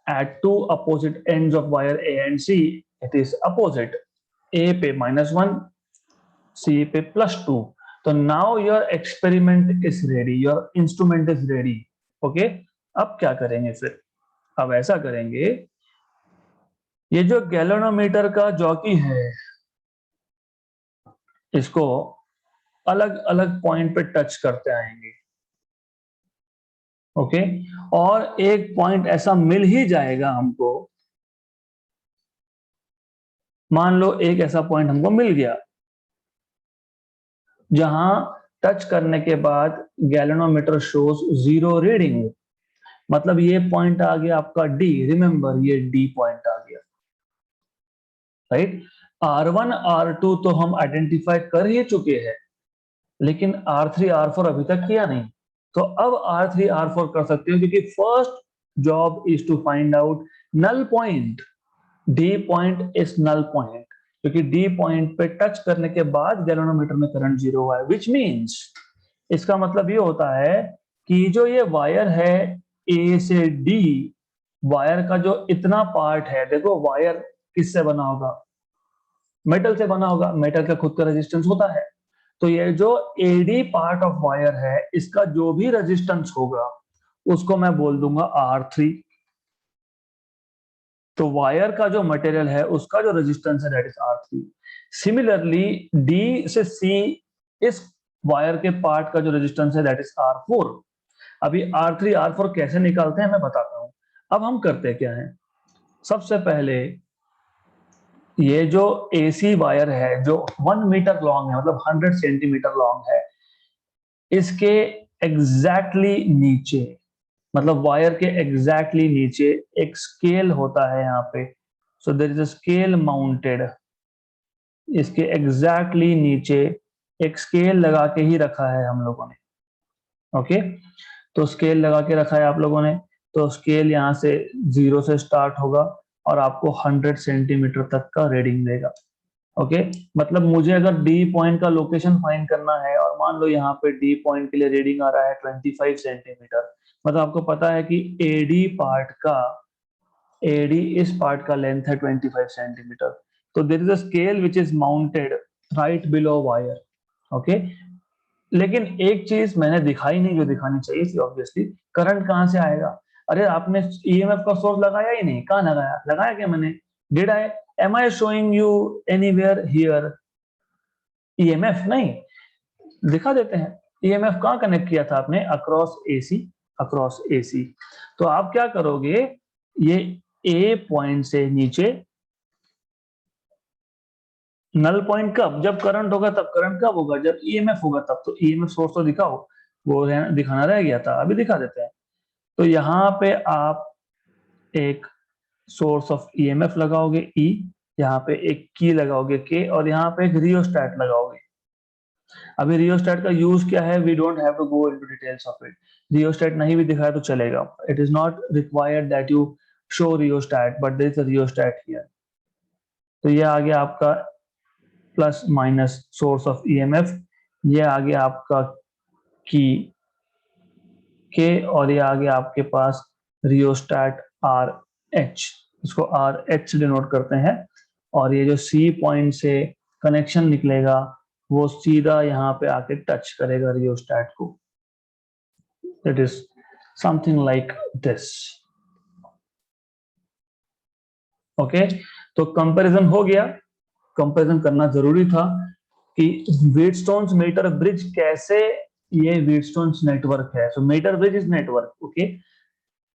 at two opposite ends of wire A and C, it is opposite. A पे -1, C पे +2। तो now your experiment is ready, your instrument is ready. Okay? अब क्या करेंगे फिर? अब ऐसा करेंगे, ये जो गैल्वेनोमीटर का जॉकी है, इसको अलग अलग पॉइंट पे टच करते आएंगे। ओके, और एक पॉइंट ऐसा मिल ही जाएगा हमको, मान लो एक ऐसा पॉइंट हमको मिल गया जहां टच करने के बाद गैल्वेनोमीटर शोज जीरो रीडिंग। मतलब ये पॉइंट आ गया आपका डी, रिमेंबर ये डी पॉइंट आ गया, राइट। R1 R2 तो हम आइडेंटिफाई कर ही चुके हैं, लेकिन R3 R4 अभी तक किया नहीं। तो अब R3 R4 कर सकते हो, क्योंकि first job is to find out null point. D point is null point, क्योंकि डी पॉइंट पे टच करने के बाद गैल्वेनोमीटर में करंट जीरो हुआ है, विच मीन्स इसका मतलब ये होता है कि जो ये वायर है ए से डी, वायर का जो इतना पार्ट है, देखो वायर किससे बना होगा? मेटल से बना होगा, मेटल का खुद का रेजिस्टेंस होता है। तो ये जो एडी पार्ट ऑफ वायर है, इसका जो भी रेजिस्टेंस होगा उसको मैं बोल दूंगा R3। तो वायर का जो मटेरियल है उसका जो रेजिस्टेंस है that is R3। Similarly D से सी, इस वायर के पार्ट का जो रेजिस्टेंस है दैट इज R4। अभी R3 R4 कैसे निकालते हैं मैं बताता हूं। अब हम करते क्या है, सबसे पहले ये जो AC वायर है जो 1 मीटर लॉन्ग है, मतलब 100 सेंटीमीटर लॉन्ग है, इसके एग्जैक्टली नीचे, मतलब वायर के एग्जैक्टली नीचे एक स्केल होता है यहाँ पे। So there is a scale mounted, इसके एग्जैक्टली नीचे एक स्केल लगा के ही रखा है हम लोगों ने। ओके, तो स्केल लगा के रखा है आप लोगों ने। तो स्केल यहाँ से 0 से स्टार्ट होगा और आपको 100 सेंटीमीटर तक का रीडिंग देगा। ओके, मतलब मुझे अगर डी पॉइंट का लोकेशन फाइंड करना है, और मान लो यहाँ पे डी पॉइंट के लिए रीडिंग आ रहा है 25 सेंटीमीटर, मतलब आपको पता है कि एडी इस पार्ट का लेंथ है 25 सेंटीमीटर। तो there is a scale which is mounted right below wire. Okay, लेकिन एक चीज मैंने दिखाई नहीं जो दिखानी चाहिए थी, ऑब्वियसली करंट कहां से आएगा? अरे आपने ईएमएफ का सोर्स लगाया ही नहीं, कहां लगाया? लगाया क्या मैंने? Did I, am I showing you anywhere here EMF? नहीं, दिखा देते हैं। ईएमएफ कहां कनेक्ट किया था आपने? Across AC, across AC. तो आप क्या करोगे, ये ए पॉइंट से नीचे नल पॉइंट कब? जब करंट होगा तब। करंट कब होगा? जब ईएमएफ होगा तब। तो ईएमएफ सोर्स तो दिखाओ, वो दिखाना रह गया था, अभी दिखा देते हैं। तो यहाँ पे आप एक सोर्स ऑफ ईएमएफ लगाओगे E, यहाँ पे एक की लगाओगे K, और यहाँ पे एक रियोस्टेट लगाओगे। अभी रियोस्टेट का यूज क्या है, we don't have to go into details of it. Rheostat नहीं भी दिखाया तो चलेगा, it is not required that you show rheostat, but there is a rheostat here. तो ये आ गया आपका plus minus source of EMF, ये आ गया आपका की के, और ये आ गया आपके पास रियोस्टेट आर एच, इसको आर एच से डिनोट करते हैं। और ये जो सी पॉइंट से कनेक्शन निकलेगा वो सीधा यहाँ पे आके टच करेगा रियोस्टेट को। It is something like this. Okay, तो कंपैरिजन हो गया। कंपैरिजन करना जरूरी था कि व्हीटस्टोन्स मेटर ब्रिज कैसे, ये व्हीटस्टोन्स नेटवर्क है, so metre bridge is network. Okay,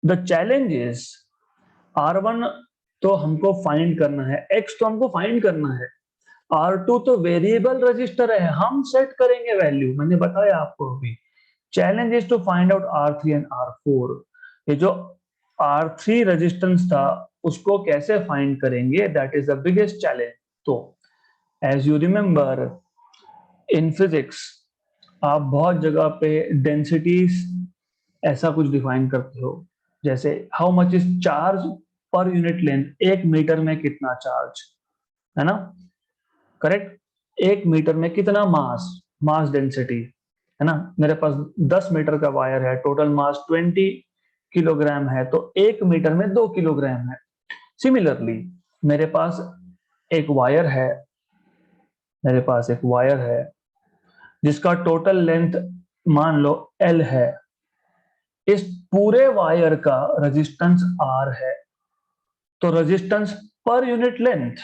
the challenge is R1 तो हमको फाइंड करना है, X तो हमको फाइंड करना है, R2 तो वेरिएबल रजिस्टर है, हम सेट करेंगे वैल्यू, मैंने बताया आपको अभी। Challenge is to find out R3 and R4। ये जो R3 रेजिस्टेंस था उसको कैसे फाइंड करेंगे, that is the biggest challenge. तो as you remember in physics आप बहुत जगह पे डेंसिटीज ऐसा कुछ डिफाइन करते हो, जैसे how much is charge per unit length, एक मीटर में कितना चार्ज, है ना, करेक्ट। एक मीटर में कितना मास, मास डेंसिटी, है ना। मेरे पास 10 मीटर का वायर है, टोटल मास 20 किलोग्राम है, तो एक मीटर में 2 किलोग्राम है। सिमिलरली मेरे पास एक वायर है, मेरे पास एक वायर है जिसका टोटल लेंथ मान लो L है, इस पूरे वायर का रेजिस्टेंस R है, तो रेजिस्टेंस पर यूनिट लेंथ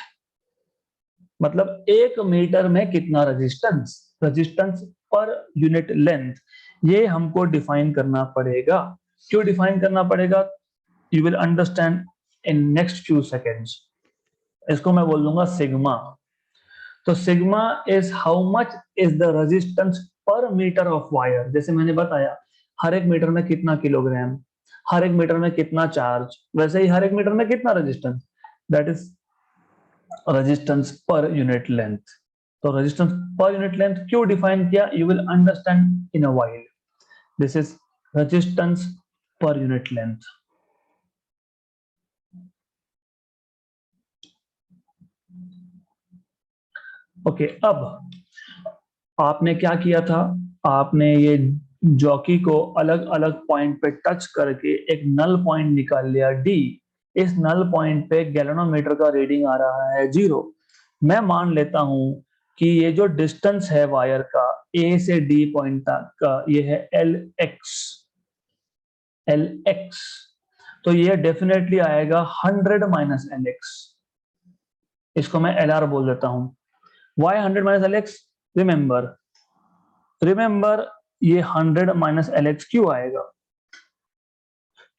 मतलब एक मीटर में कितना resistance, resistance per unit length, ये हमको डिफाइन करना पड़ेगा। क्यों डिफाइन करना पड़ेगा, you will understand in next few seconds. इसको मैं बोल दूंगा सिग्मा। तो sigma is how much is the resistance पर मीटर ऑफ वायर, जैसे मैंने बताया हर एक मीटर में कितना किलोग्राम, हर एक मीटर में कितना चार्ज, वैसे ही हर एक मीटर में कितना resistance, that is resistance per unit length. तो रेजिस्टेंस पर यूनिट लेंथ क्यों डिफाइन किया, you will understand in a while. This is resistance per unit length. Okay, अब आपने क्या किया था, आपने ये जॉकी को अलग अलग पॉइंट पे टच करके एक नल पॉइंट निकाल लिया D। इस नल पॉइंट पे गैल्वेनोमीटर का रीडिंग आ रहा है 0। मैं मान लेता हूं कि ये जो डिस्टेंस है वायर का A से D पॉइंट तक का, ये है LX। LX तो ये डेफिनेटली आएगा 100 माइनस LX, इसको मैं LR बोल देता हूं। Why 100 minus LX? Remember, remember ये 100 माइनस LX क्यों आएगा,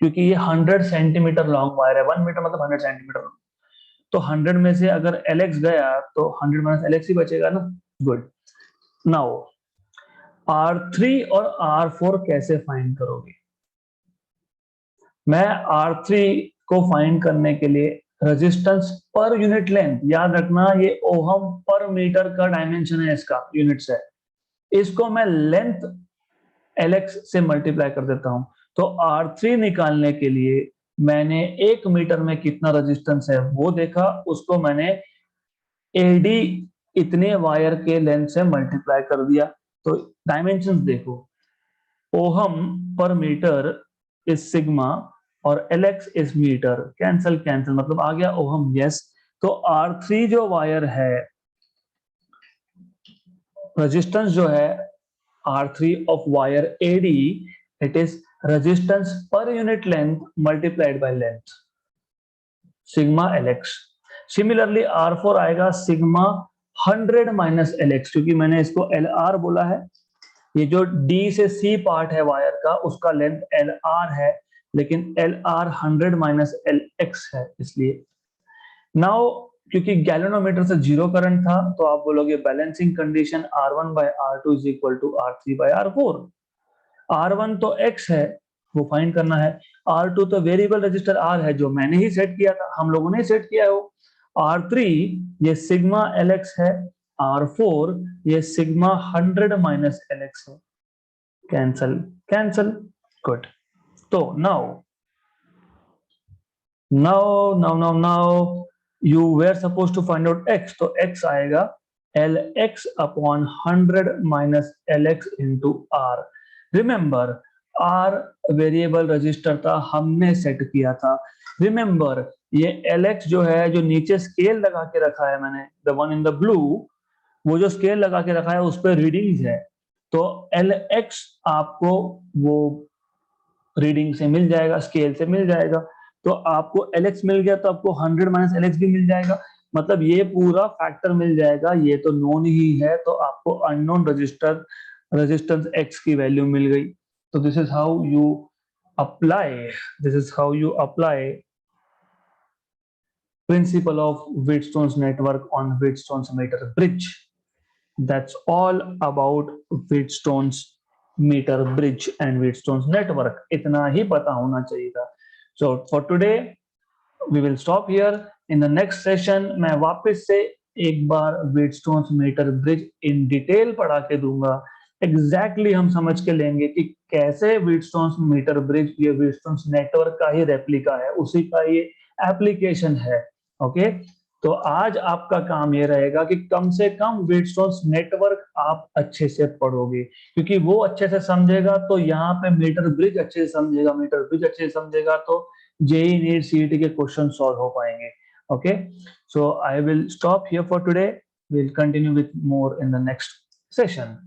क्योंकि ये 100 सेंटीमीटर लॉन्ग वायर है, 1 मीटर मतलब 100 सेंटीमीटर। तो 100 में से अगर LX गया तो 100 माइनस LX ही बचेगा ना। गुड। नाउ R3 और R4 कैसे फाइंड करोगे, मैं R3 को फाइंड करने के लिए रेजिस्टेंस पर यूनिट लेंथ, याद रखना ये ओहम पर मीटर का डायमेंशन है, इसका यूनिट्स है, इसको मैं लेंथ LX से मल्टीप्लाई कर देता हूं। तो R3 निकालने के लिए मैंने एक मीटर में कितना रेजिस्टेंस है वो देखा, उसको मैंने AD इतने वायर के लेंथ से मल्टीप्लाई कर दिया। तो डायमेंशंस देखो, ohm per metre is sigma और LX is metre, cancel cancel मतलब आ गया ओहम, यस। तो R3 जो वायर है, रेजिस्टेंस जो है R3 of wire AD, it is resistance per unit length multiplied by length, sigma LX। Similarly R4 आएगा sigma 100 minus LX, क्योंकि मैंने इसको LR बोला है, ये जो D से C पार्ट है वायर का उसका लेंथ LR है, लेकिन LR 100 माइनस LX है, इसलिए। नाउ क्योंकि गैल्वेनोमीटर से 0 करंट था तो आप बोलोगे balancing condition R1 by R2 is equal to R3 by R4। R1 तो X है, वो फाइंड करना है। R2 तो वेरिएबल रजिस्टर R है जो मैंने ही सेट किया था, हम लोगों ने सेट किया है वो। R3 ये सिग्मा LX है, R4 ये सिग्मा 100 माइनस LX है, कैंसल कैंसल, गुड। तो now you were supposed to find out x, तो x आएगा LX upon 100 minus LX into R। Remember R variable resistor था, हमने सेट किया था। रिमेंबर ये LX जो है, जो नीचे स्केल लगा के रखा है मैंने, the one in the blue, वो जो स्केल लगा के रखा है उस पर रीडिंग्स है, तो LX आपको वो रीडिंग से मिल जाएगा, स्केल से मिल जाएगा। तो आपको LX मिल गया तो आपको 100 माइनस LX भी मिल जाएगा, मतलब ये पूरा फैक्टर मिल जाएगा। ये तो नोन ही है, तो आपको अननोन रेजिस्टेंस X की वैल्यू मिल गई। तो this is how you apply principle of Wheatstone's network on Wheatstone's meter bridge. That's all about Wheatstone's meter bridge and Wheatstone's network. इतना ही पता होना चाहिए था। So for today we will stop here. In the next session मैं वापस से एक बार Wheatstone's meter bridge in detail पढ़ा के दूंगा। Exactly हम समझ के लेंगे कि कैसे Wheatstone's meter bridge ये Wheatstone's network का ही रेप्लिका है, उसी का ये एप्लीकेशन है। ओके, तो आज आपका काम ये रहेगा कि कम से कम Wheatstone's नेटवर्क आप अच्छे से पढ़ोगे, क्योंकि वो अच्छे से समझेगा तो यहाँ पे मीटर ब्रिज अच्छे से समझेगा, मीटर ब्रिज अच्छे से समझेगा तो जेई नीट सीईटी के क्वेश्चन सॉल्व हो पाएंगे। Okay, so I will stop here for today, will continue with more in the next session.